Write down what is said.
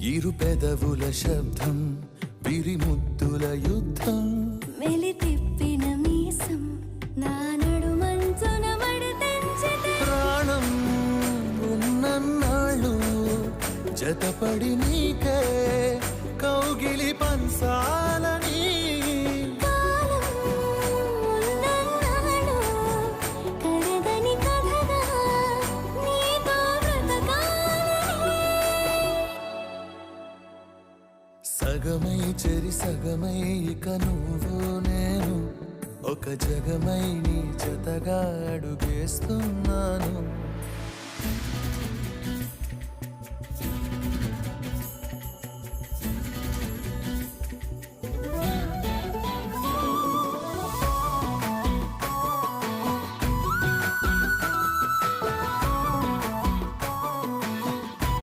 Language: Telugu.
ఇరు పెదవుల శబ్దం పిరిముద్దుల యుద్ధం మెలి తిప్పిన మీసం నా నడుమంచున మడతెంచితే ప్రాణం ఉన్నన్నాళ్ళు జతపడి నీకే కౌగిలి పంచాలని సగమై చెరి సగమై ఇక నువ్వు నేను ఒక జగమై నీ జతగా అడుగేస్తున్నాను.